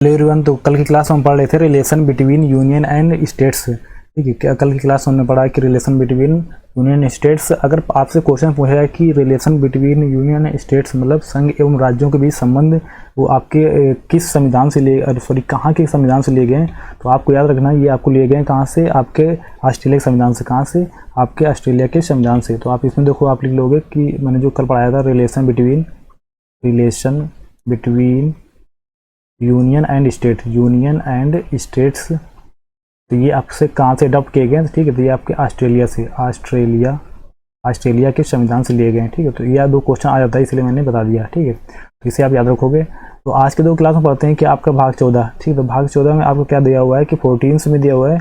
Hello everyone. तो कल की क्लास में हम पढ़ रहे थे relation between union and states. ठीक है, क्या कल की क्लास में हमने पढ़ा कि relation between union and states. अगर आपसे क्वेश्चन पूछा जाए कि relation between union and states मतलब संघ एवं राज्यों के बीच संबंध, वो आपके किस संविधान से लिए सॉरी कहाँ के संविधान से लिए गए हैं, तो आपको याद रखना ये आपको लिए गए कहाँ से, आपके ऑस्ट्रेलिया के संविधान से। कहाँ से? आपके ऑस्ट्रेलिया के संविधान से। तो आप इसमें देखो, आप लिख लोगे कि मैंने जो कल पढ़ाया था relation between union and states, तो ये आपसे कहाँ से अडॉप्ट किए गए? ठीक है, तो ये आपके ऑस्ट्रेलिया के संविधान से लिए गए हैं। ठीक है, तो यह दो क्वेश्चन आ जाता है, इसलिए मैंने बता दिया। ठीक है, तो इसे आप याद रखोगे। तो आज के दो क्लास में पढ़ते हैं कि आपका भाग 14। ठीक है, तो भाग 14 में आपको क्या दिया हुआ है कि 14 में दिया हुआ है,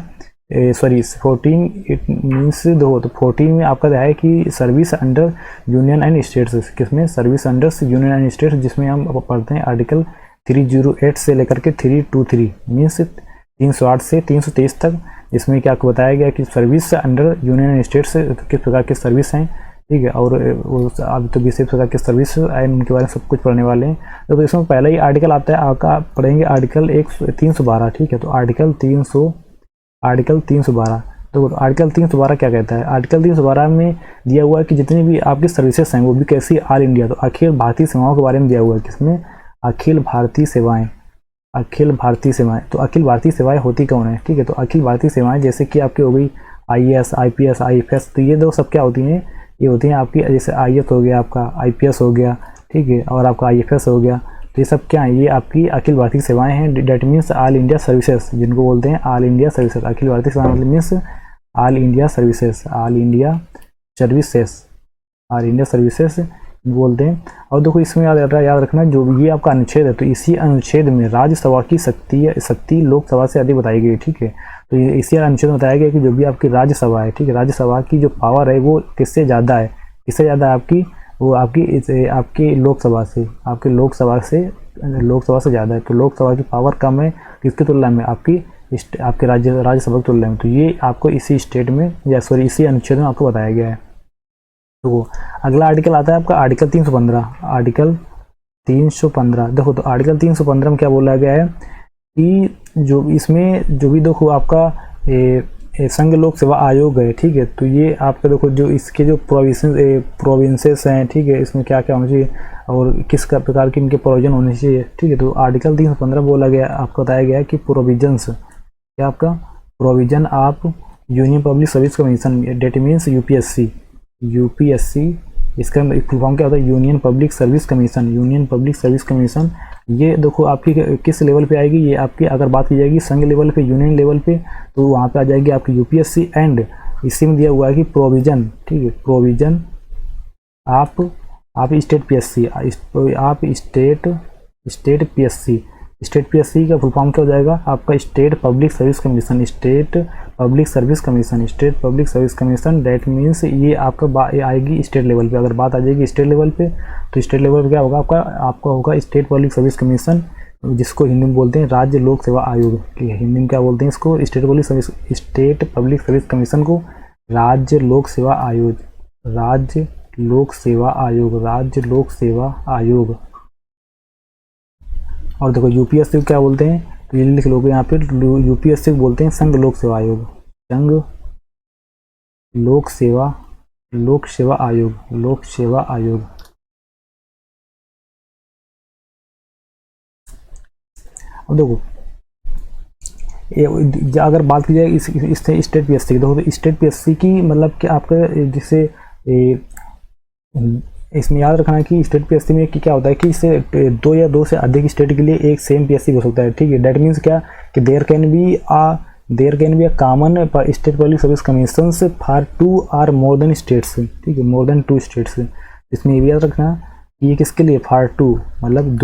14 इट मीन्स दो। तो 14 में आपका दिया है कि service under union and states. किसमें? Service under union and states, जिसमें हम पढ़ते हैं आर्टिकल 308 से लेकर के 323 मीन्स 308 से 323 तक, जिसमें क्या आपको बताया गया कि service under union and states किस प्रकार के सर्विस हैं। ठीक है, और अभी तो 20 प्रकार के सर्विस एंड उनके बारे में सब कुछ पढ़ने वाले हैं। तो इसमें पहला ही आर्टिकल आता है, आपका पढ़ेंगे आर्टिकल 312। ठीक है, तो आर्टिकल 312। तो आर्टिकल 312 क्या कहता है? आर्टिकल 312 में दिया हुआ है कि जितनी भी आपकी सर्विसेज हैं वो भी कैसी, ऑल इंडिया, तो अखिल भारतीय सेवाओं के बारे में दिया हुआ है। किसमें? अखिल भारतीय सेवाएं। तो अखिल भारतीय सेवाएं होती कौन है? ठीक है, तो अखिल भारतीय सेवाएं जैसे कि आपकी हो गई आईएएस, आईपीएस, आईएफएस, तो ये दो सब क्या होती हैं? ये होती हैं आपकी, जैसे आईएएस हो गया, आपका आईपीएस हो गया, ठीक है, और आपका आईएफएस हो गया। तो ये सब क्या है? ये आपकी अखिल भारतीय सेवाएं हैं। That means all India services, जिनको बोलते हैं all India services. Akhil Bharatiya सेवाएं मतलब मीन्स ऑल इंडिया सर्विसेज बोलते हैं। और देखो इसमें याद रखना, जो ये आपका अनुच्छेद है, तो इसी अनुच्छेद में राज्यसभा की शक्ति लोकसभा से अधिक बताई गई। ठीक है, तो इसी अनुच्छेद में बताया गया कि जो भी आपकी राज्यसभा है, ठीक है, राज्यसभा की जो पावर है वो किससे ज़्यादा है? आपकी, वो आपकी लोकसभा से, लोकसभा से ज़्यादा है। तो लोकसभा की पावर कम है किसकी तुलना में? आपके राज्यसभा की तुलना में। तो ये आपको इसी स्टेट में इसी अनुच्छेद में आपको बताया गया है। तो अगला आर्टिकल आता है आपका आर्टिकल 315। देखो, तो आर्टिकल 315 में क्या बोला गया है कि जो भी देखो आपका संघ लोक सेवा आयोग है। ठीक है, तो ये आपका देखो जो इसके जो प्रोविंसेस हैं, ठीक है, इसमें क्या क्या होना चाहिए और किस प्रकार के इनके प्रोविजन होने चाहिए। ठीक है, तो आर्टिकल 315 बोला गया, आपको बताया गया कि provision of union public service commission, that means UPSC, इसका फुल फॉर्म क्या होता है? Union public service commission. ये देखो आपकी किस लेवल पे आएगी? ये आपकी अगर बात की जाएगी संघ लेवल पे, यूनियन लेवल पे, तो वहाँ पे आ जाएगी आपकी यूपीएससी। एंड इसी में दिया हुआ है कि प्रोविजन, ठीक है, प्रोविजन आप स्टेट पीएससी। स्टेट पीएससी का फुल फॉर्म क्या हो जाएगा? आपका state public service commission. That means ये आपका आएगी स्टेट लेवल पे। अगर बात आ जाएगी स्टेट लेवल पे, तो स्टेट लेवल पे क्या होगा? आपका होगा स्टेट पब्लिक सर्विस कमीशन, जिसको हिंदी में बोलते हैं राज्य लोक सेवा आयोग। हिंदी में क्या बोलते हैं इसको? स्टेट पब्लिक सर्विस कमीशन को राज्य लोक सेवा आयोग। और देखो यूपीएससी को क्या बोलते हैं? तो ये लिख लोगे यहाँ पे, यूपीएससी को बोलते हैं संघ लोक सेवा आयोग। लोक सेवा आयोग। अब देखो अगर बात की जाए इस स्टेट पीएससी की, देखो तो स्टेट पीएससी की मतलब कि आपका जिसे इसमें याद रखना है कि स्टेट पीएससी में क्या होता है कि इससे दो या दो से अधिक स्टेट के लिए एक सेम पीएससी हो सकता है। ठीक है, डेट मीन्स क्या कि there can be a common state public service commission for 2 और मोर देन स्टेट्स। ठीक है, मोर देन 2 स्टेट्स। इसमें ये भी याद रखना ये किसके लिए? फॉर 2 मतलब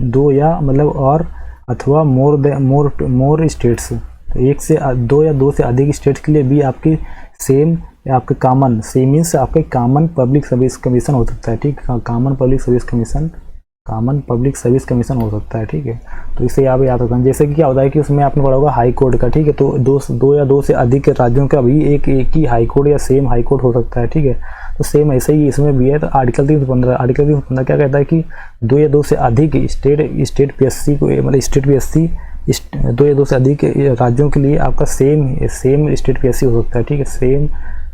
दो या मतलब और अथवा मोर स्टेट्स, एक से दो या दो से अधिक स्टेट्स के लिए भी आपकी सेम आपके कॉमन मीन्स आपके कॉमन पब्लिक सर्विस कमीशन हो सकता है। ठीक है, common public service commission common public service commission हो सकता है, ठीक है। तो इसे आप याद रखना। जैसे कि क्या होता है कि उसमें आपने पढ़ा होगा हाई कोर्ट का, ठीक है। तो दो या दो से अधिक राज्यों का भी एक ही हाई कोर्ट या सेम हाई कोर्ट हो सकता है, ठीक है। तो सेम ऐसे ही इसमें भी है। तो आर्टिकल 315 क्या कहता है कि दो या दो से अधिक स्टेट पीएससी को, मतलब स्टेट पीएससी, दो या दो से अधिक राज्यों के लिए आपका सेम स्टेट पीएससी हो सकता है, ठीक है। सेम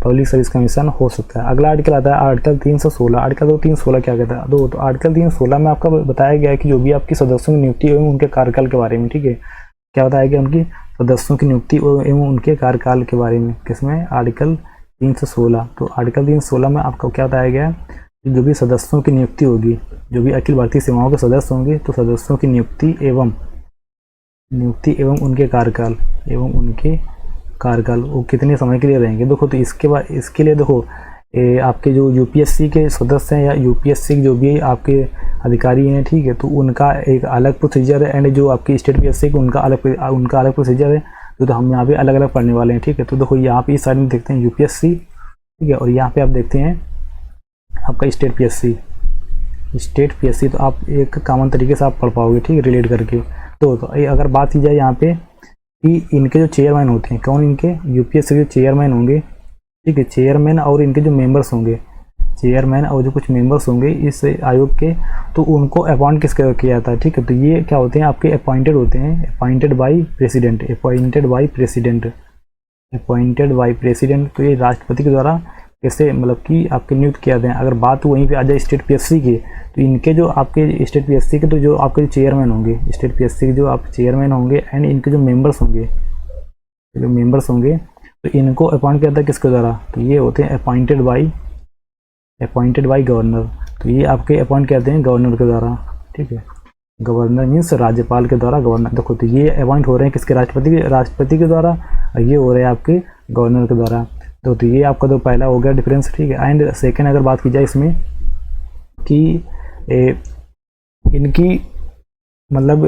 पब्लिक सर्विस कमीशन हो सकता है। अगला आर्टिकल आता है आर्टिकल 316। आर्टिकल 316 क्या कहता है? तो आर्टिकल 316 में आपका बताया गया है कि जो भी आपकी सदस्यों की नियुक्ति एवं उनके कार्यकाल के बारे में, ठीक है। क्या बताया गया? उनकी सदस्यों की नियुक्ति एवं उनके कार्यकाल के बारे में। किसमें? आर्टिकल 316। तो आर्टिकल 316 में आपको क्या बताया गया है कि जो भी सदस्यों की नियुक्ति होगी, जो भी अखिल भारतीय सेवाओं के सदस्य होंगे, तो सदस्यों की नियुक्ति एवं उनके कार्यकाल वो कितने समय के लिए रहेंगे। देखो, तो इसके लिए देखो, आपके जो यूपीएससी के सदस्य हैं या यूपीएससी के जो भी आपके अधिकारी हैं, ठीक है, तो उनका एक अलग प्रोसीजर है, एंड जो आपकी स्टेट पीएससी के उनका अलग प्रोसीजर है। तो हम यहाँ पे अलग अलग पढ़ने वाले हैं, ठीक है। तो देखो, यहाँ पे इस साइड में देखते हैं यूपीएससी, ठीक है, और यहाँ पे आप देखते हैं आपका स्टेट पीएससी। तो आप एक कॉमन तरीके से आप पढ़ पाओगे, ठीक है, रिलेट करके। तो अगर बात की जाए यहाँ पे कि इनके जो चेयरमैन होते हैं, कौन? इनके यूपीएससी के चेयरमैन होंगे, ठीक है, चेयरमैन, और इनके जो मेंबर्स होंगे, चेयरमैन और जो कुछ मेंबर्स होंगे इस आयोग के, तो उनको अपॉइंट किया जाता है, ठीक है। तो ये क्या होते हैं? आपके अपॉइंटेड होते हैं, अपॉइंटेड बाय प्रेसिडेंट। तो ये राष्ट्रपति के द्वारा कैसे, मतलब कि आपके नियुक्त किया जाते हैं। अगर बात वहीं पे आ जाए स्टेट पीएससी की, तो इनके जो आपके स्टेट पीएससी के, तो जो आपके चेयरमैन होंगे, स्टेट पीएससी के जो आप चेयरमैन होंगे, एंड इनके जो मेंबर्स होंगे, तो इनको अपॉइंट किया जाता है किसके द्वारा? तो ये होते हैं अपॉइंटेड बाय गवर्नर। तो ये आपके अपॉइंट किया जाते हैं गवर्नर के द्वारा, ठीक है। गवर्नर मीन्स राज्यपाल के द्वारा गवर्नर। देखो, तो ये अपॉइंट हो रहे हैं किसके? राष्ट्रपति के द्वारा, और ये हो रहे हैं आपके गवर्नर के द्वारा। तो ये आपका तो पहला हो गया डिफरेंस, ठीक है। एंड सेकेंड अगर बात की जाए इसमें कि इनकी मतलब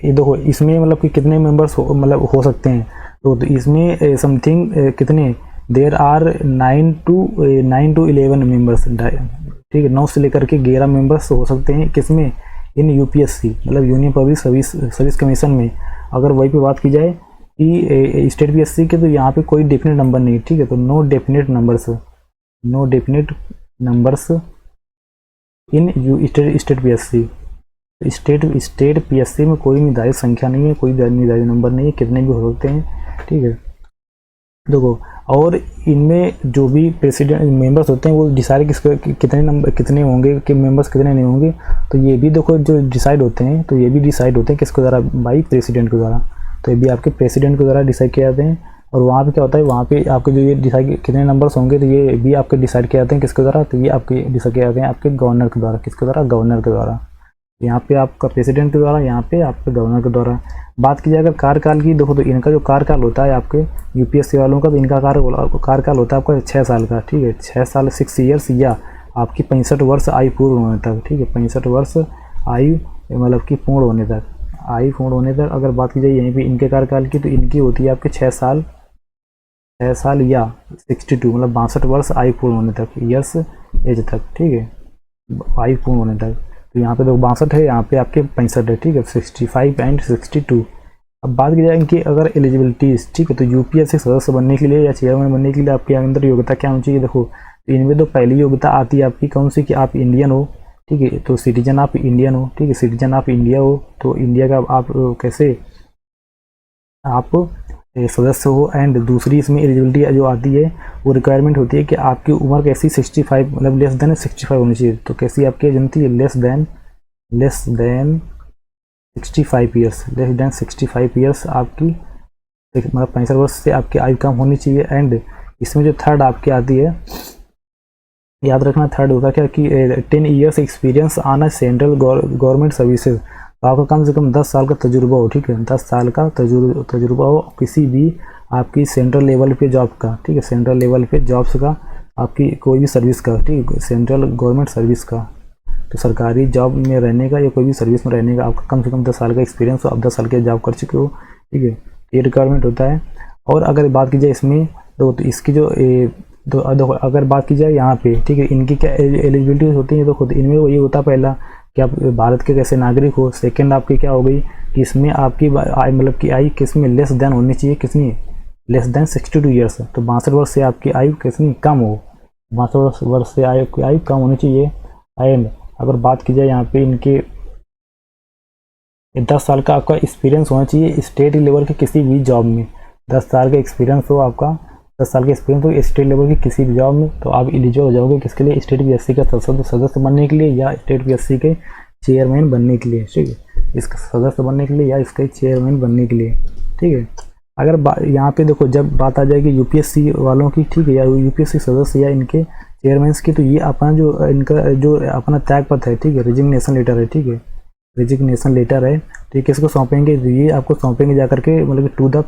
देखो, इसमें मतलब कि कितने मेंबर्स हो सकते हैं। तो इसमें समथिंग कितने, देयर आर 9 to 11 मेंबर्स, ठीक है, 9 से लेकर के 11 मेंबर्स हो सकते हैं। किसमें? इन यूपीएससी, मतलब यूनियन पब्लिक सर्विस कमीशन में। अगर वही पे बात की जाए कि स्टेट पीएससी के, तो यहाँ पे कोई डेफिनेट नंबर नहीं, ठीक है। तो no definite numbers in state PSC. State PSC में कोई निर्धारित संख्या नहीं है, कोई निर्धारित नंबर नहीं है, कितने भी हो सकते हैं, ठीक है। देखो, और इनमें जो भी प्रेसिडेंट मेंबर्स होते हैं वो डिसाइड कितने होंगे, कि मेंबर्स कितने नहीं होंगे। तो ये भी देखो, जो डिसाइड होते हैं, तो ये भी डिसाइड होते हैं किसके द्वारा? बाई प्रेसिडेंट के द्वारा। तो ये भी आपके प्रेसिडेंट के द्वारा डिसाइड किए जाते हैं। और वहाँ पे क्या होता है, वहाँ पे आपके जो ये डिसाइड कितने नंबर्स होंगे, तो ये भी आपके डिसाइड किए जाते हैं किसके द्वारा? तो ये आपके डिसाइड किए जाते हैं आपके गवर्नर के द्वारा। किसके द्वारा? गवर्नर के द्वारा। यहाँ पे आपका प्रेसिडेंट के द्वारा, यहाँ पे आपके गवर्नर के द्वारा। बात की जाए अगर कार्यकाल की, देखो, तो इनका जो कार्यकाल होता है आपके यूपीएससी वालों का, तो इनका कार्यकाल होता है आपका 6 साल का, ठीक है। 6 साल 6 ईयर्स, या आपकी 65 वर्ष आयु पूर्ण होने तक, ठीक है। 65 वर्ष आयु मतलब कि पूर्ण होने तक। अगर बात की जाए यहीं पे इनके कार्यकाल की, तो इनकी होती है आपके 6 साल या 62, मतलब 62 वर्ष आयु पूर्ण होने तक, ईयर्स एज तक, ठीक है, आयु पूर्ण होने तक। तो यहाँ पे तो 62 है, यहाँ पे आपके 65 है, ठीक है, 65 एंड 62। अब बात की जाए इनकी अगर एलिजिबिलिटीज, ठीक है, तो यूपीएससी सदस्य बनने के लिए या चेयरमैन बनने के लिए आपके अंदर योग्यता क्या होनी चाहिए? देखो, इनमें तो पहली योग्यता आती है आपकी कौन सी, कि आप इंडियन हो, ठीक है। तो सिटीजन आप इंडियन हो, ठीक है, सिटीजन आप इंडिया हो, तो इंडिया का आप कैसे आप सदस्य हो। एंड दूसरी इसमें एलिजिबिलिटी जो आती है, वो रिक्वायरमेंट होती है कि आपकी उम्र कैसी 65, मतलब लेस देन 65 होनी चाहिए। तो कैसी आपकी एजेंसी? लेस देन 65 ईयर्स आपकी, मतलब 65 वर्ष से आपकी आयु कम होनी चाहिए। एंड इसमें जो थर्ड आपकी आती है, याद रखना, थर्ड होगा क्या कि 10 years experience on a central government services. तो आपका कम से कम 10 साल का तजुर्बा हो, ठीक है, 10 साल का तजुर्बा हो किसी भी आपकी सेंट्रल लेवल पे जॉब का, ठीक है, सेंट्रल लेवल पे जॉब्स का, आपकी कोई भी सर्विस का, ठीक है, सेंट्रल गवर्नमेंट सर्विस का। तो सरकारी जॉब में रहने का या कोई भी सर्विस में रहने का आपका कम से कम 10 साल का एक्सपीरियंस हो, आप 10 साल के जॉब कर चुके हो, ठीक है, ये रिक्वायरमेंट होता है। और अगर बात की जाए इसमें, तो इसकी जो तो अगर बात की जाए यहाँ पे, ठीक है, इनकी क्या एलिजिबिलिटी होती है? तो खुद इनमें ये होता है पहला कि आप भारत के कैसे नागरिक हो। सेकंड आपकी क्या हो गई कि इसमें आपकी मतलब कि आयु किसमें लेस देन होनी चाहिए, कितनी लेस देन 62 ईयर्स। तो 62 वर्ष से आपकी आयु कितनी कम हो, 62 वर्ष से आयु कम होनी चाहिए। एंड अगर बात की जाए यहाँ पे इनके 10 साल का आपका एक्सपीरियंस होना चाहिए स्टेट लेवल के किसी भी जॉब में। 10 साल का एक्सपीरियंस हो आपका, 10 साल का एक्सपीरियंस हो स्टेट लेवल की किसी भी जॉब में, तो आप एलिजिबल हो जाओगे किसके लिए, स्टेट पीएससी का सदस्य बनने के लिए या स्टेट पीएससी के चेयरमैन बनने के लिए। ठीक है, इसका सदस्य बनने के लिए या इसके चेयरमैन बनने के लिए। ठीक है, अगर यहाँ पे देखो जब बात आ जाएगी यूपीएससी वालों की, ठीक है, या यूपीएससी सदस्य या इनके चेयरमैन्स की, तो ये अपना जो इनका जो अपना त्यागपत्र है, ठीक है, रिजिग्नेशन लेटर है, ठीक है, रिजिग्नेशन लेटर है, तो किसको सौंपेंगे, ये आपको सौंपेंगे जाकर के मतलब कि टू द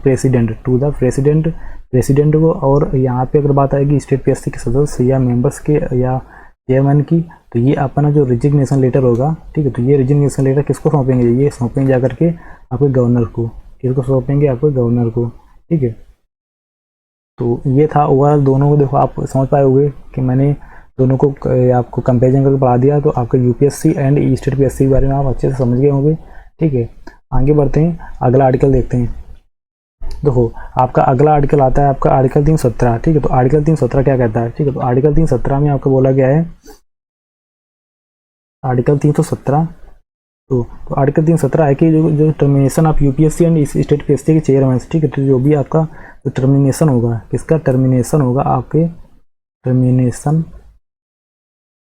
प्रेसिडेंट को। और यहाँ पे अगर बात आएगी स्टेट पीएससी के सदस्य या मेंबर्स के या चेयरमैन की, तो ये अपना जो रिजिग्नेशन लेटर होगा, ठीक है, तो ये रिजिग्नेशन लेटर किसको सौंपेंगे, ये सौंपेंगे जाकर के आपके गवर्नर को। किसको सौंपेंगे, आपको गवर्नर को। ठीक है, तो ये था ओवरऑल दोनों को। देखो आप समझ पाए होंगे कि मैंने दोनों को आपको कंपेरिजन करके पढ़ा दिया, तो आपका यूपीएससी एंड स्टेट पीएससी के बारे में आप अच्छे से समझ गए होंगे। ठीक है, आगे बढ़ते हैं, अगला आर्टिकल देखते हैं। देखो आपका अगला आर्टिकल आता है आपका आर्टिकल 317। ठीक है, तो आर्टिकल 317 क्या कहता है, ठीक है, तो आर्टिकल 317 में आपको बोला गया है, आर्टिकल 317, तो आर्टिकल 317 है कि जो termination of UPSC and state PSC के चेयरमैन, ठीक है, तो जो भी आपका जो टर्मिनेशन होगा, किसका टर्मिनेशन होगा, आपके टर्मिनेशन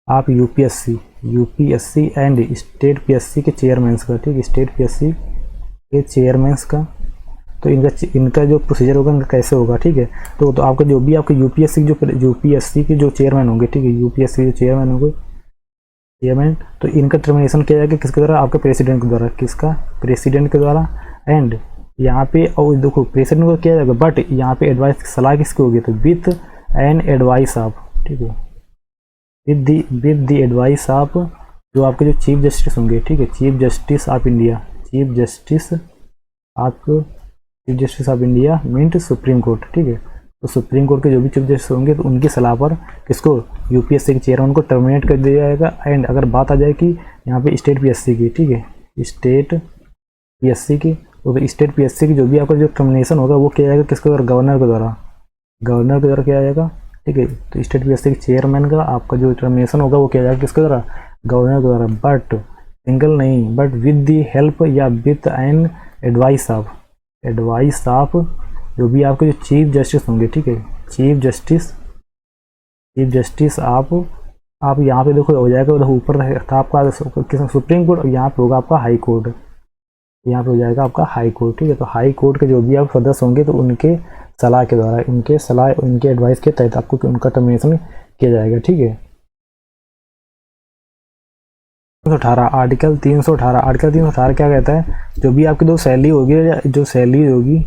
आप यूपीएससी एंड स्टेट पीएससी के चेयरमैन का, ठीक है, स्टेट पीएससी के चेयरमैन का, तो इनका जो प्रोसीजर होगा इनका कैसे होगा। ठीक है, तो आपका जो भी आपके यूपीएससी के जो चेयरमैन होंगे, ठीक है, यूपीएससी के चेयरमैन होंगे, चेयरमैन, तो इनका टर्मिनेशन किया जाएगा किसके द्वारा, आपके प्रेसिडेंट के द्वारा। किसका, प्रेसिडेंट के द्वारा। एंड यहाँ पे और देखो प्रेसिडेंट को किया जाएगा, बट यहाँ पे एडवाइस सलाह किसकी होगी, तो विथ एंड एडवाइस ऑफ, ठीक है, विद द एडवाइस ऑफ जो आपके जो चीफ जस्टिस होंगे, ठीक है, chief justice of India, chief justice of India means supreme court. ठीक है, तो सुप्रीम कोर्ट के जो भी चीफ जस्टिस होंगे तो उनकी सलाह पर किसको, यूपीएससी के चेयरमैन को टर्मिनेट कर दिया जाएगा। एंड अगर बात आ जाए कि यहाँ पे स्टेट पीएससी की, ठीक है, स्टेट पीएससी की, तो स्टेट पीएससी की जो भी आपका जो टर्मिनेशन होगा वो किया जाएगा किसके द्वारा, गवर्नर के द्वारा किया जाएगा। ठीक है, तो स्टेट पीएससी के चेयरमैन का आपका जो टर्मिनेशन होगा वो किया जाएगा किसके द्वारा, गवर्नर के द्वारा, बट सिंगल नहीं, बट विद द हेल्प या विद एन एडवाइस ऑफ जो भी आपके जो चीफ जस्टिस होंगे, ठीक है, चीफ जस्टिस आप यहाँ पे देखो हो जाएगा, उधर ऊपर था आपका सुप्रीम कोर्ट, यहाँ पे होगा आपका हाई कोर्ट, यहाँ पे हो जाएगा आपका हाई कोर्ट। ठीक है, तो हाई कोर्ट के जो भी आप सदस्य होंगे तो उनके सलाह के द्वारा, उनके एडवाइस के तहत आपको उनका टर्मिनेशन किया जाएगा। ठीक है, 318 आर्टिकल 318 क्या कहता है, जो भी आपकी दो सैलरी होगी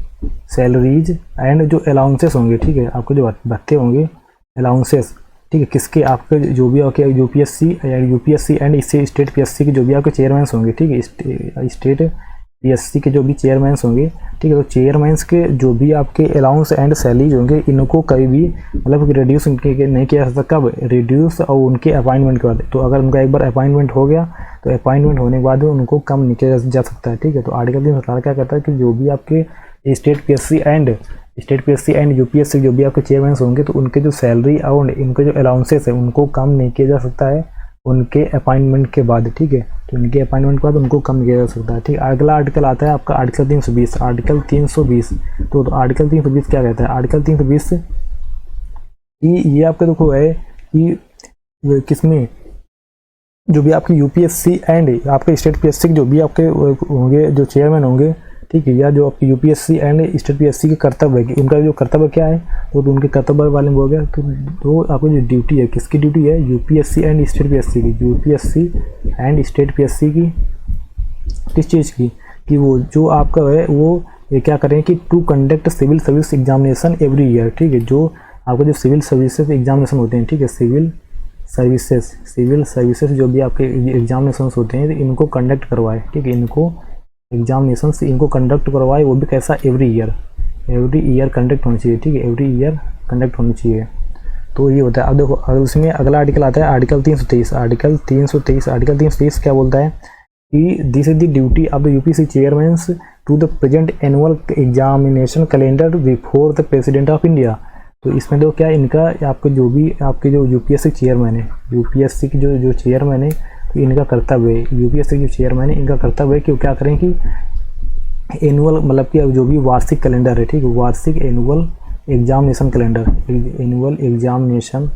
सैलरीज एंड जो अलाउंसेस होंगे, ठीक है, आपके जो भत्ते होंगे अलाउंसेस, ठीक है, किसके, आपके जो भी आपके यूपीएससी एंड स्टेट पीएससी के जो भी आपके चेयरमैन होंगे, ठीक है, स्टेट पीएससी के जो भी चेयरमैन होंगे, ठीक है, तो चेयरमैन्स के जो भी आपके अलाउंस एंड सैलरीज होंगे इनको कभी भी मतलब रिड्यूस नहीं किया जा सकता। कब रिड्यूस, और उनके अपॉइंटमेंट के बाद, तो अगर उनका एक बार अपॉइंटमेंट हो गया तो अपॉइंटमेंट होने के बाद उनको कम नहीं किया जा सकता है। ठीक है, तो आर्टिकल 318 क्या कहता है कि जो भी आपके स्टेट पीएससी एंड यूपीएससी जो भी आपके चेयरमैन होंगे तो उनके जो सैलरी और इनके जो अलाउंसेस है उनको कम नहीं किया जा सकता है उनके अपॉइंटमेंट के बाद। ठीक है, तो उनके अपॉइंटमेंट के बाद उनको कम किया जा सकता है। ठीक है, अगला आर्टिकल आता है आपका आर्टिकल 320। तो आर्टिकल 320 क्या कहता है, आर्टिकल 320 ये आपका देखो है कि किसमें जो भी आपके यूपीएससी एंड आपके स्टेट पीएससी जो भी आपके होंगे जो चेयरमैन होंगे, ठीक है, या जो आपके यूपीएससी एंड स्टेट पीएससी के कर्तव्य है, उनका जो कर्तव्य क्या है तो उनके कर्तव्य वाले में हो गया। तो आपकी जो ड्यूटी है, किसकी ड्यूटी है, यूपीएससी एंड स्टेट पीएससी की, यूपीएससी एंड स्टेट पीएससी की किस चीज़ की, कि वो जो आपका है वो ये क्या करें कि to conduct civil service examination every year. ठीक है, जो आपका जो सिविल सर्विसेज एग्जामिनेशन होते हैं, ठीक है, सिविल सर्विसेज जो भी आपके एग्जामिनेशन होते हैं इनको कंडक्ट करवाए। ठीक है, इनको एग्जामिनेशन से इनको कंडक्ट करवाए, वो भी कैसा, एवरी ईयर कंडक्ट होनी चाहिए। ठीक है, एवरी ईयर कंडक्ट होनी चाहिए। तो ये होता है। अब देखो अगर उसमें अगला आर्टिकल आता है आर्टिकल 323। आर्टिकल 323 क्या बोलता है कि this is the duty of the UPSC chairmans to the present annual examination calendar before the president of India. तो इसमें तो क्या इनका आपके जो यूपीएससी चेयरमैन है, यूपीएससी की जो चेयरमैन है, तो इनका कर्तव्य है, यूपीएससी जो चेयरमैन है इनका कर्तव्य है कि वो क्या करें कि एनुअल मतलब कि जो भी वार्षिक कैलेंडर है, ठीक है, वार्षिक annual examination calendar, annual examination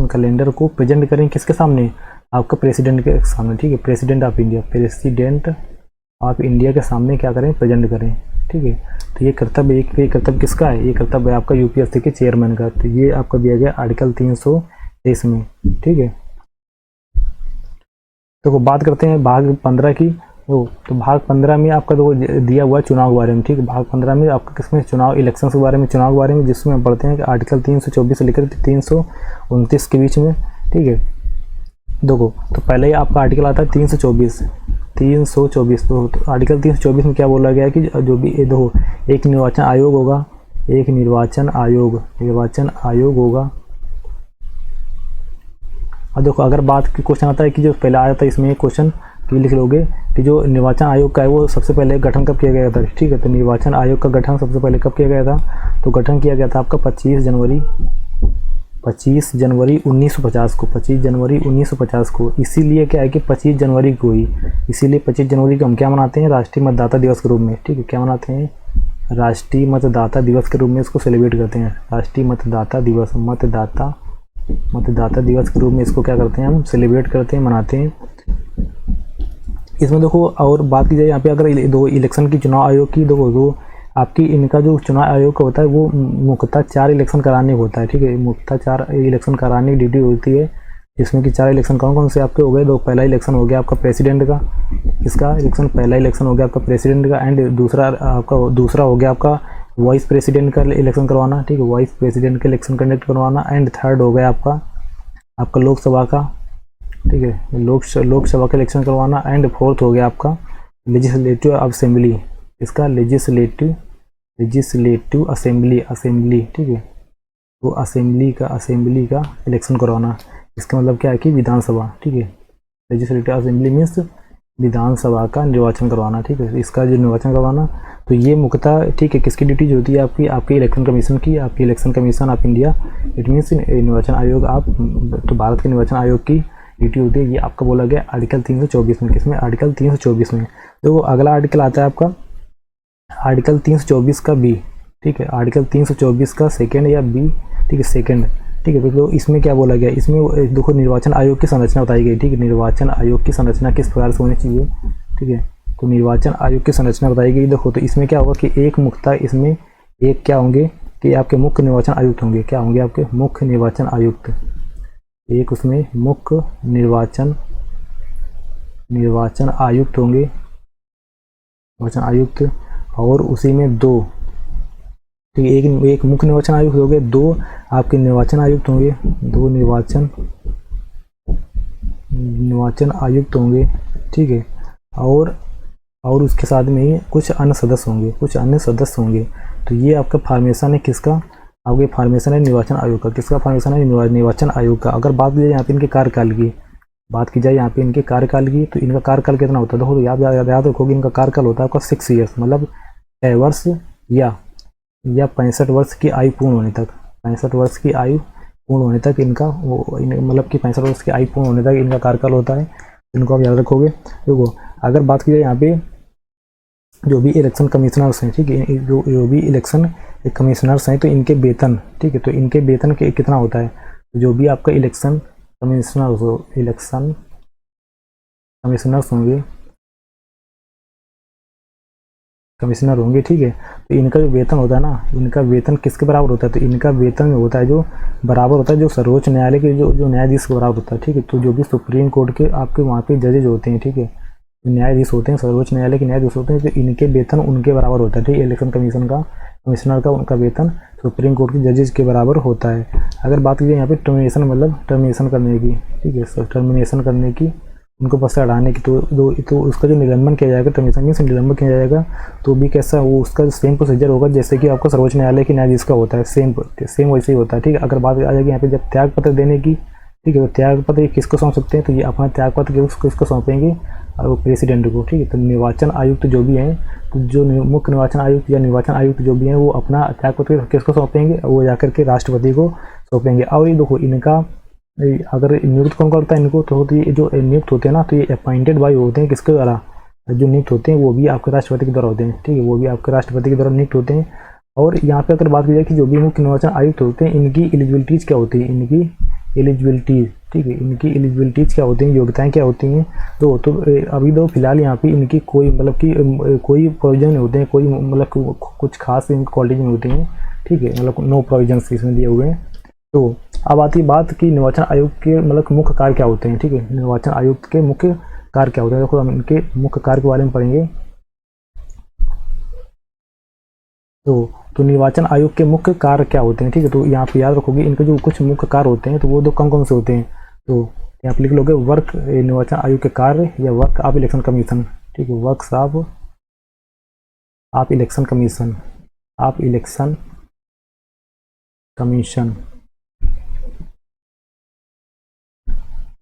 calendar को प्रेजेंट करें किसके सामने, आपका प्रेसिडेंट के सामने, ठीक है, प्रेसिडेंट ऑफ इंडिया के सामने क्या करें, प्रेजेंट करें, ठीक है। तो ये कर्तव्य किसका है, ये कर्तव्य है आपका यूपीएससी के चेयरमैन का। तो ये आपका दिया गया आर्टिकल 323 में, ठीक है। तो बात करते हैं भाग 15 की। तो भाग 15 में आपका तो दिया हुआ है चुनाव के बारे में, ठीक है। भाग 15 में आपका किसमें चुनाव इलेक्शन के बारे में, चुनाव के बारे में, जिसमें हम पढ़ते हैं कि आर्टिकल 324 से लेकर 329 के बीच में, ठीक है। देखो तो पहले ही आपका आर्टिकल आता है 324। तो आर्टिकल 324 में क्या बोला गया है कि जो भी देखो एक निर्वाचन आयोग होगा, होगा। और देखो अगर बात की क्वेश्चन आता है कि जो पहला आया था इसमें क्वेश्चन कि लिख लोगे कि जो निर्वाचन आयोग का है वो सबसे पहले गठन कब किया गया था, ठीक है। तो निर्वाचन आयोग का गठन सबसे पहले कब किया गया था, तो गठन किया गया था आपका 25 जनवरी 1950 को, 25 जनवरी 1950 को। इसीलिए क्या है कि 25 जनवरी को ही, इसीलिए 25 जनवरी को हम क्या मनाते हैं, राष्ट्रीय मतदाता दिवस के रूप में, ठीक है। क्या मनाते हैं, राष्ट्रीय मतदाता दिवस के रूप में इसको सेलिब्रेट करते हैं, राष्ट्रीय मतदाता दिवस, मतदाता दिवस के रूप में इसको क्या करते हैं, हम सेलिब्रेट करते हैं, मनाते हैं। इसमें देखो और बात की जाए यहाँ पे अगर दो इलेक्शन की चुनाव आयोग की, देखो दो आपकी इनका जो चुनाव आयोग का होता है वो मुख्यतः 4 इलेक्शन कराने होता है, ठीक है। मुख्यतः 4 इलेक्शन कराने की ड्यूटी होती है, जिसमें कि 4 इलेक्शन कौन से आपके हो गए, दो पहला इलेक्शन हो गया आपका प्रेसिडेंट का, इसका इलेक्शन पहला इलेक्शन हो गया आपका प्रेसिडेंट का, एंड दूसरा हो गया आपका वाइस प्रेसिडेंट का इलेक्शन करवाना, ठीक है, वाइस प्रेसिडेंट का इलेक्शन कंडक्ट करवाना, एंड थर्ड हो गया आपका लोकसभा का, ठीक है, लोकसभा का इलेक्शन करवाना, एंड फोर्थ हो गया आपका लेजिस्लेटिव असेंबली, इसका लेजिस्लेटिव असेंबली, ठीक है। तो असेंबली का इलेक्शन करवाना, इसका मतलब क्या है कि विधानसभा, ठीक है। लेजिस्लेटिव असेंबली मीन्स विधानसभा का निर्वाचन करवाना, ठीक है। इसका जो निर्वाचन करवाना, तो ये मुख्यतः, ठीक है, किसकी ड्यूटी होती है आपकी इलेक्शन कमीशन की, आपकी election commission of India, it means निर्वाचन आयोग, तो भारत के निर्वाचन आयोग की ड्यूटी होती है। ये आपका बोला गया आर्टिकल 324 में, किसमें, आर्टिकल 324 में। देखो अगला आर्टिकल आता है आपका आर्टिकल 324 का बी, ठीक है, आर्टिकल 324 का सेकंड या बी, ठीक है, सेकंड, ठीक है। तो इसमें क्या बोला गया, इसमें देखो निर्वाचन आयोग की संरचना बताई गई, ठीक है। निर्वाचन आयोग की संरचना किस प्रकार से होनी चाहिए, ठीक है। तो निर्वाचन आयोग की संरचना बताई गई। देखो तो इसमें क्या होगा कि एक मुख्यतः इसमें एक क्या होंगे कि आपके मुख्य निर्वाचन आयुक्त होंगे, क्या होंगे आपके मुख्य निर्वाचन आयुक्त, एक उसमें मुख्य निर्वाचन आयुक्त होंगे, निर्वाचन आयुक्त, और उसी में 2, ठीक है, एक मुख्य निर्वाचन आयुक्त हो गए, 2 आपके निर्वाचन आयुक्त होंगे, 2 निर्वाचन आयुक्त होंगे, ठीक है। और उसके साथ में ही कुछ अन्य सदस्य होंगे, तो ये आपका फॉर्मेशन है किसका, आपके फॉर्मेशन है निर्वाचन आयोग का, किसका फॉर्मेशन है, निर्वाचन आयोग का। अगर बात की जाए यहाँ पे इनके कार्यकाल की, तो इनका कार्यकाल कितना होता है, देखो तो याद रखोगे इनका कार्यकाल होता है आपका 6 ईयर्स, मतलब 6 वर्ष या 65 वर्ष की आयु पूर्ण होने तक, 65 वर्ष की आयु पूर्ण होने तक इनका मतलब कि 65 वर्ष की आयु पूर्ण होने तक इनका कार्यकाल होता है, इनको आप याद रखोगे। देखो अगर बात की जाए यहाँ पे जो भी इलेक्शन कमिश्नर्स हैं, ठीक है, जो भी इलेक्शन कमिश्नर्स हैं, तो इनके वेतन, ठीक है, तो इनके वेतन कितना होता है, तो जो भी आपका इलेक्शन कमिश्नर्स कमिश्नर होंगे, ठीक है, तो इनका जो वेतन होता है ना, इनका वेतन किसके बराबर होता है, तो इनका वेतन होता है जो बराबर होता है जो सर्वोच्च न्यायालय के जो न्यायाधीश के बराबर होता है, ठीक है। तो जो भी सुप्रीम कोर्ट के आपके वहाँ पे जजेज होते हैं, ठीक है, न्यायाधीश होते हैं, सर्वोच्च न्यायालय के न्यायाधीश होते हैं, तो इनके वेतन उनके बराबर होता है, ठीक है। इलेक्शन कमिश्नर का उनका वेतन सुप्रीम कोर्ट के जजेज के बराबर होता है। अगर बात की जाए यहाँ पे टर्मिनेशन, मतलब टर्मिनेशन करने की, ठीक है, टर्मिनेशन करने की, उनको पद से हटाने की, तो उसका जो निलंबन किया जाएगा, टर्मिनेशन मीन्स निलंबन किया जाएगा, तो भी कैसा वो उसका सेम प्रोसीजर होगा जैसे कि आपका सर्वोच्च न्यायालय की न्यायाधीश का होता है, सेम वैसे ही होता है, ठीक है। अगर बात आ जाएगी यहाँ पे जब त्याग पत्र देने की, ठीक है, तो त्याग पत्र किसको सौंप सकते हैं, तो ये अपना त्याग पत्र किसको सौंपेंगे, और प्रेसिडेंट को, ठीक है। तो निर्वाचन आयुक्त जो भी हैं, तो जो मुख्य निर्वाचन आयुक्त या निर्वाचन आयुक्त जो भी हैं, वो अपना त्याग पत्र किसको सौंपेंगे, वो जाकर के राष्ट्रपति को सौंपेंगे। और ये देखो इनका अगर नियुक्त कौन करता है इनको, तो ये जो नियुक्त होते हैं ना, तो ये अपॉइंटेड बाय होते हैं किसके द्वारा, जो नियुक्त होते हैं वो भी आपके राष्ट्रपति के द्वारा होते हैं, ठीक है, वो भी आपके राष्ट्रपति के द्वारा नियुक्त होते हैं। और यहाँ पे अगर बात की जाए कि जो भी मुख्य निर्वाचन आयुक्त होते हैं, इनकी एलिजिबिलिटीज़ क्या होती है, इनकी एलिजिबिलिटीज़, ठीक है, इनकी एलिजिबिलिटीज़ क्या होती हैं, योग्यताएं क्या होती हैं, तो अभी तो फिलहाल यहाँ पे इनकी कोई मतलब कि कोई प्रोविजन नहीं होते हैं, कोई मतलब कुछ खास इनकी क्वालिटी नहीं होती हैं, ठीक है, मतलब नो प्रोविजन इसमें दिए हुए हैं। तो अब आती बात कि निर्वाचन आयोग के मतलब मुख्य कार्य क्या होते हैं, ठीक है, निर्वाचन आयुक्त के मुख्य कार्य क्या होते हैं, देखो हम इनके मुख्य कार्य के बारे में पढ़ेंगे। तो निर्वाचन आयोग के मुख्य कार्य क्या होते हैं, ठीक है, तो यहाँ पे याद रखोगे इनके जो कुछ मुख्य कार्य होते हैं, तो वो दो कौन कौन से होते हैं, तो यहाँ पे लिख लोगे वर्क निर्वाचन आयोग के कार्य या वर्क ऑफ इलेक्शन कमीशन, ठीक है, works of election commission, of election commission,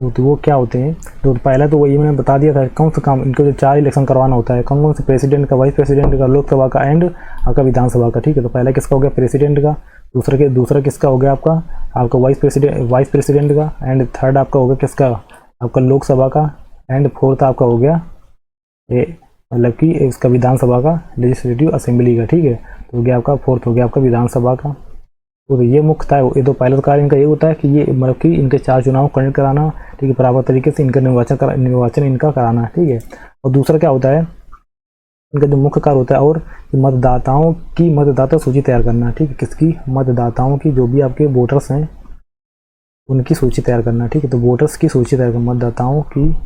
तो वो क्या होते हैं, तो पहला तो वही मैंने बता दिया था, कौन सा काम इनको जो 4 इलेक्शन करवाना होता है, कौन कौन से, प्रेसिडेंट का, वाइस प्रेसिडेंट का, लोकसभा का एंड आपका विधानसभा का, ठीक है। तो पहला किसका हो गया, प्रेसिडेंट का, दूसरा किसका हो गया आपका वाइस प्रेसिडेंट का, एंड थर्ड आपका हो गया किसका, आपका लोकसभा का, एंड फोर्थ आपका हो गया मतलब कि इसका विधानसभा का, लेजिस्लेटिव असेंबली का, ठीक है। तो हो गया आपका फोर्थ, हो गया आपका विधानसभा का। तो ये मुख्य था, ये तो पहला कार्य इनका ये होता है कि ये मतलब कि इनके 4 चुनाव कंडक्ट कराना, ठीक है, बराबर तरीके से इनका निर्वाचन इनका कराना, ठीक है। और दूसरा क्या होता है, इनका जो मुख्य कार्य होता है और मतदाता सूची तैयार करना, ठीक है, किसकी, मतदाताओं की, जो भी आपके वोटर्स हैं उनकी सूची तैयार करना, ठीक है। तो वोटर्स की सूची तैयार करना, मतदाताओं की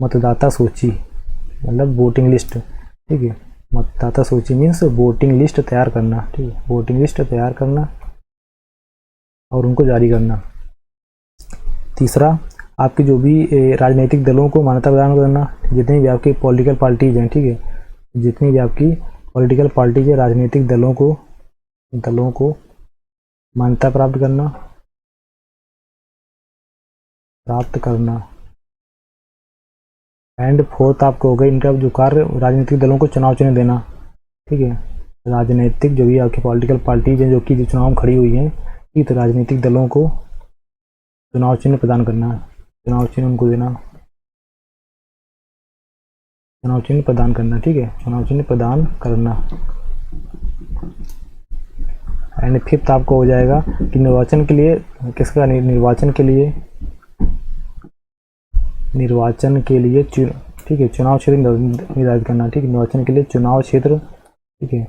मतदाता सूची मतलब वोटिंग लिस्ट, ठीक है, मतदाता सूची मीन्स वोटिंग लिस्ट तैयार करना, ठीक है, वोटिंग लिस्ट तैयार करना और उनको जारी करना। तीसरा आपके जो भी राजनीतिक दलों को मान्यता प्रदान करना, जितनी भी आपकी पॉलिटिकल पार्टीज हैं, ठीक है, जितनी भी आपकी पॉलिटिकल पार्टीज है, राजनीतिक दलों को मान्यता प्राप्त करना। एंड फोर्थ आपको हो गया इनका जो कार्य, राजनीतिक दलों को चुनाव चिन्ह देना, ठीक है, राजनीतिक जो भी आपकी पॉलिटिकल पार्टीज हैं जो कि चुनाव में खड़ी हुई हैं, ठीक, तो राजनीतिक दलों को चुनाव चिन्ह प्रदान करना, चुनाव चिन्ह उनको देना, चुनाव चिन्ह प्रदान करना, ठीक है, चुनाव चिन्ह प्रदान करना। एंड फिफ्थ आपको हो जाएगा कि निर्वाचन के लिए किसका, निर्वाचन के लिए ठीक है, चुनाव क्षेत्र निर्धारित करना, ठीक है, निर्वाचन के लिए चुनाव क्षेत्र, ठीक है,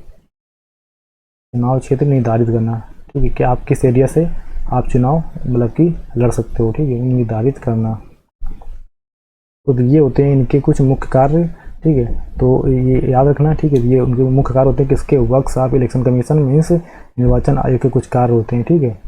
चुनाव क्षेत्र निर्धारित करना, ठीक है, कि आप किस एरिया से आप चुनाव मतलब कि लड़ सकते हो, ठीक है, निर्धारित करना। तो ये होते हैं इनके कुछ मुख्य कार्य, ठीक है, तो ये याद रखना, ठीक है, ये उनके मुख्य कार्य होते हैं किसके, works of election commission means निर्वाचन आयोग के कुछ कार्य होते हैं, ठीक है।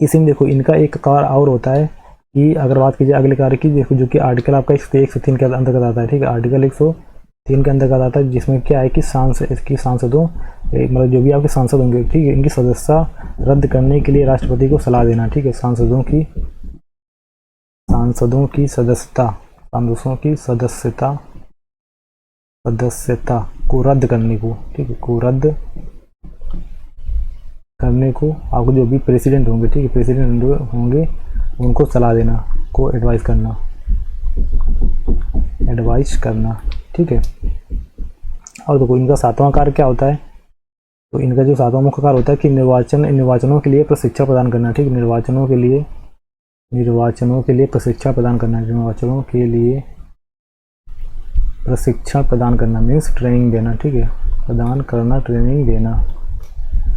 इसी में देखो इनका एक कार्य और होता है कि अगर बात कीजिए अगले कार्य की, देखो जो कि आर्टिकल आपका 103 के अंतर्गत आता है, ठीक है, आर्टिकल 103 के अंतर्गत आता है, जिसमें क्या है कि सांसदों मतलब जो भी आपके सांसद होंगे, ठीक है, इनकी सदस्यता रद्द करने के लिए राष्ट्रपति को सलाह देना, ठीक है, सांसदों की सदस्यता को रद्द करने को, ठीक है, को रद्द करने को आपको जो भी प्रेसिडेंट होंगे, ठीक है, प्रेसिडेंट होंगे उनको सलाह देना, को एडवाइस करना, ठीक है। और देखो इनका 7वां कार्य क्या होता है, तो इनका जो 7वां मुख्य कार्य होता है कि निर्वाचनों के लिए प्रशिक्षण प्रदान करना, ठीक है, निर्वाचनों के लिए प्रशिक्षण प्रदान करना, निर्वाचनों के लिए प्रशिक्षण प्रदान करना मीन्स ट्रेनिंग देना, ठीक है, प्रदान करना, ट्रेनिंग देना।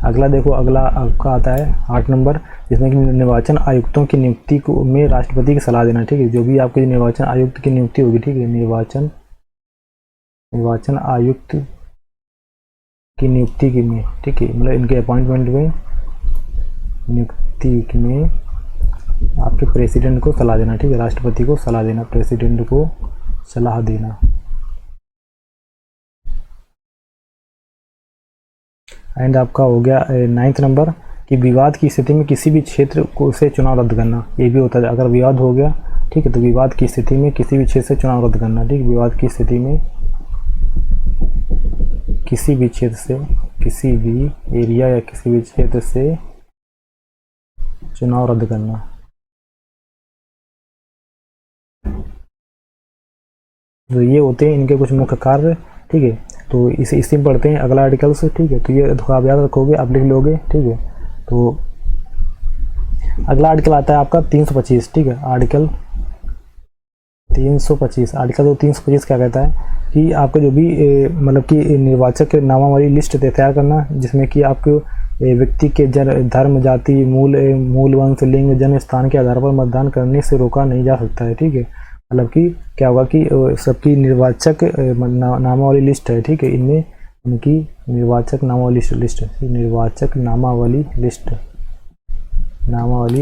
अगला देखो, अगला आपका आता है 8 नंबर, जिसमें कि निर्वाचन आयुक्तों की नियुक्ति को में राष्ट्रपति की सलाह देना, ठीक है, जो भी आपके निर्वाचन आयुक्त की नियुक्ति होगी, ठीक है, निर्वाचन आयुक्त की नियुक्ति में, ठीक है, मतलब इनके अपॉइंटमेंट में नियुक्ति में आपके प्रेसिडेंट को सलाह देना, ठीक है, राष्ट्रपति को सलाह देना, प्रेसिडेंट को सलाह देना। एंड आपका हो गया 9th नंबर कि विवाद की स्थिति में किसी भी क्षेत्र को से चुनाव रद्द करना। ये भी होता है अगर विवाद हो गया, ठीक है, तो विवाद की स्थिति में किसी भी क्षेत्र से चुनाव रद्द करना, ठीक, विवाद की स्थिति में किसी भी क्षेत्र से, किसी भी एरिया या किसी भी क्षेत्र से चुनाव रद्द करना। तो ये होते हैं इनके कुछ मुख्य कार्य, ठीक है। तो इसी में पढ़ते हैं अगला आर्टिकल से, ठीक है। तो ये आप याद रखोगे, आप लिख लोगे, ठीक है। तो अगला आर्टिकल आता है आपका 325, ठीक है, आर्टिकल 325। आर्टिकल 325 क्या कहता है कि आपको जो भी मतलब कि निर्वाचक के नामावली लिस्ट तैयार करना, जिसमें कि आपको व्यक्ति के धर्म, जाति, मूल वंश, लिंग, जन्म स्थान के आधार पर मतदान करने से रोका नहीं जा सकता है, ठीक है। मतलब कि क्या होगा कि सबकी निर्वाचक नामावली लिस्ट है, ठीक है, इनमें इनकी निर्वाचक नामावली लिस्ट, निर्वाचक नामावली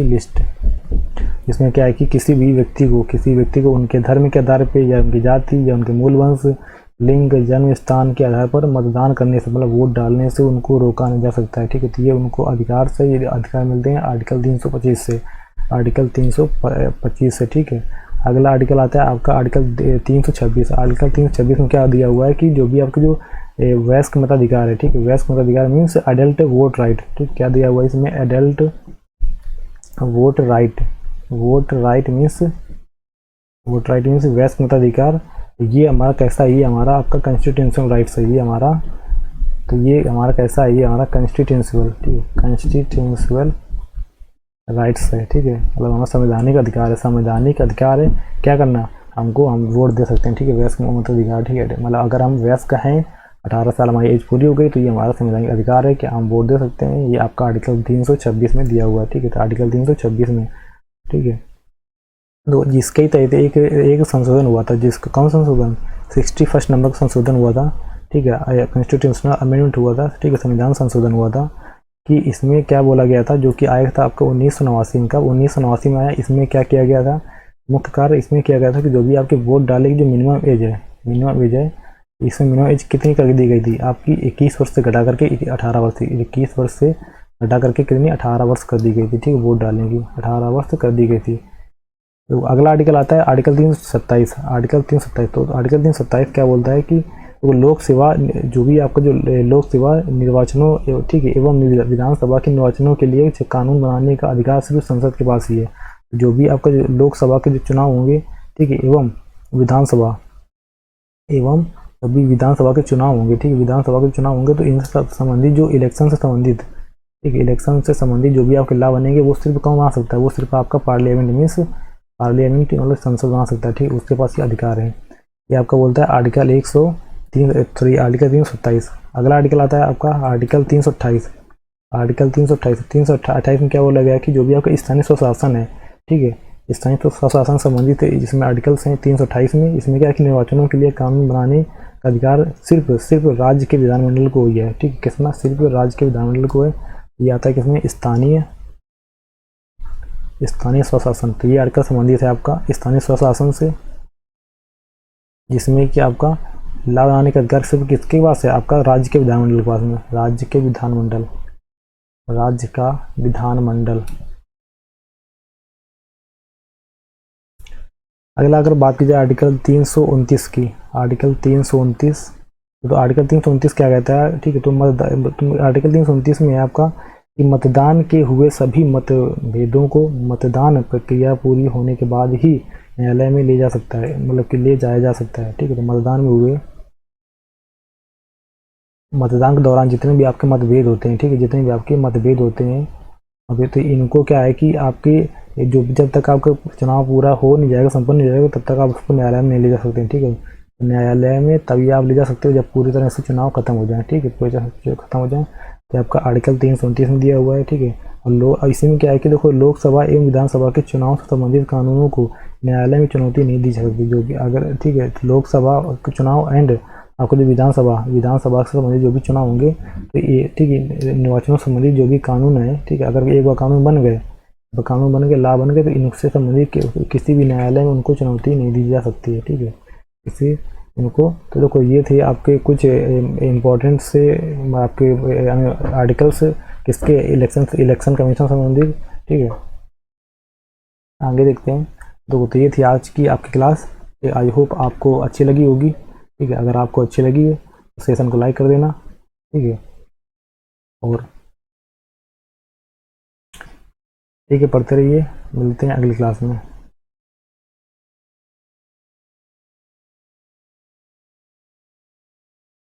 लिस्ट, जिसमें क्या है कि किसी व्यक्ति को उनके धर्म के आधार पे या उनकी जाति या उनके मूल वंश, लिंग, जन्म स्थान के आधार पर मतदान करने से, मतलब वोट डालने से उनको रोका नहीं जा सकता है, ठीक है। तो ये उनको ये अधिकार मिलते हैं आर्टिकल 325 से, आर्टिकल 325 से, ठीक है। अगला आर्टिकल आता है आपका आर्टिकल 326। आर्टिकल 326 में क्या दिया हुआ है कि जो भी आपके जो वयस्क मताधिकार है, ठीक है, वयस्क मताधिकार मीन्स एडल्ट वोट राइट, ठीक, क्या दिया हुआ है इसमें, एडल्ट वोट राइट मीन्स वयस्क मताधिकार। ये हमारा कैसा है, ये हमारा आपका कॉन्स्टिट्यूशनल राइट्स है, ये हमारा, तो ये हमारा कैसा है, ये हमारा कॉन्स्टिट्यूशनल, ठीक है, कॉन्स्टिट्यूशनल राइट्स है, ठीक है। मतलब हमारा संवैधानिक अधिकार है, संवैधानिक अधिकार है क्या करना, हम वोट दे सकते हैं, ठीक है, वयस्क मताधिकार, ठीक है। मतलब अगर हम वयस्क हैं, 18 साल हमारी एज पूरी हो गई, तो ये हमारा संवैधानिक अधिकार है कि हम वोट दे सकते हैं। ये आपका आर्टिकल 326 में दिया हुआ है, ठीक है। तो आर्टिकल 326 में, ठीक है, तो जिसके तहत एक संशोधन हुआ था, जिसका कौन संशोधन, 61 नंबर का संशोधन हुआ था, ठीक है, कॉन्स्टिट्यूशनल अमेंडमेंट हुआ था, ठीक है, संविधान संशोधन हुआ था कि इसमें क्या बोला गया था, जो कि आया था आपका 1989 का, 1989 में आया। इसमें क्या किया गया था, मुख्य कार्य इसमें किया गया था कि जो भी आपके वोट डाले की जो मिनिमम एज है, इसमें मिनिमम एज कितनी कर दी गई थी आपकी, 21 वर्ष से घटा करके 18 वर्ष, 21 वर्ष से घटा करके कितनी 18 वर्ष कर दी गई थी, ठीक है, वोट डालने की 18 वर्ष कर दी गई थी। तो अगला आर्टिकल आता है आर्टिकल 327। आर्टिकल 327, तो आर्टिकल 327 क्या बोलता है कि तो लोक सेवा, जो भी आपका जो लोक सेवा निर्वाचनों, ठीक है, एवं विधानसभा के निर्वाचनों के लिए कानून बनाने का अधिकार सिर्फ संसद के पास ही है। जो भी आपका जो लोकसभा के जो चुनाव होंगे, ठीक है, एवं अभी विधानसभा के चुनाव होंगे, ठीक है, विधानसभा के चुनाव होंगे, तो इनसे संबंधित जो इलेक्शन से संबंधित, ठीक है, इलेक्शन से संबंधित जो भी आपके लाभ बनेंगे वो सिर्फ कौन बना सकता है, वो सिर्फ आपका पार्लियामेंट मीन्स पार्लियामेंट मतलब संसद बना सकता है, ठीक, उसके पास ये अधिकार है। ये आपका बोलता है आर्टिकल 327। अगला आर्टिकल आता है आपका आर्टिकल 328। आर्टिकल 328 में क्या बोला गया कि जो भी आपका स्थानीय स्वशासन है, ठीक है, स्थानीय स्वशासन संबंधित है, जिसमें आर्टिकल्स हैं 328 में, इसमें क्या है कि निर्वाचनों के लिए कानून बनाने का अधिकार सिर्फ राज्य के विधानमंडल को ही है, ठीक है, किसना, सिर्फ राज्य के विधानमंडल को है। ये आता है किसमें, स्थानीय स्वशासन। तो ये आर्टिकल संबंधित है आपका स्थानीय स्वशासन से, जिसमें कि आपका लाभ बनाने का अधिकार सिर्फ किसके पास है, आपका राज्य के विधानमंडल के पास में, राज्य का विधानमंडल। अगला अगर बात की जाए आर्टिकल 329 की, आर्टिकल 329, तो आर्टिकल 329 क्या कहता है, ठीक है, तो आर्टिकल 329 में है आपका कि मतदान के हुए सभी मतभेदों को मतदान प्रक्रिया पूरी होने के बाद ही न्यायालय में ले जा सकता है, मतलब कि ले जाया जा सकता है, ठीक है। तो मतदान के दौरान जितने भी आपके मतभेद होते हैं, ठीक है, जितने भी आपके मतभेद होते हैं, अभी तो इनको क्या है कि आपके जो जब तक आपका चुनाव पूरा हो नहीं जाएगा, संपन्न नहीं जाएगा, तब तक आप उसको न्यायालय में नहीं ले जा सकते हैं, ठीक है। न्यायालय में तभी आप ले जा सकते हो जब पूरी तरह से चुनाव खत्म हो जाए, ठीक है, पूरी तरह से खत्म हो जाए। तो आपका आर्टिकल 329 में दिया हुआ है, ठीक है। और इसी में क्या है कि देखो, लोकसभा एवं विधानसभा के चुनाव से संबंधित कानूनों को न्यायालय में चुनौती नहीं दी जा सकती, जो कि अगर, ठीक है, लोकसभा के चुनाव एंड आपको जो विधानसभा से संबंधित जो भी चुनाव होंगे, तो ये, ठीक है, निर्वाचनों से संबंधित जो भी कानून है, ठीक है, अगर एक बार कानून बन गए, कानून बन गए, लॉ बन गए, तो इनसे संबंधित किसी भी न्यायालय में उनको चुनौती नहीं दी जा सकती है, ठीक है। इसी इनको तो देखो ये थे आपके कुछ इम्पोर्टेंट से आपके आर्टिकल्स किसके, इलेक्शन कमीशन संबंधित, ठीक है। आगे देखते हैं। तो ये थी आज की आपकी क्लास। आई होप आपको अच्छी लगी होगी, ठीक है। अगर आपको अच्छी लगी है तो सेशन को लाइक कर देना, ठीक है। और ठीक है, पढ़ते रहिए, मिलते हैं अगली क्लास में।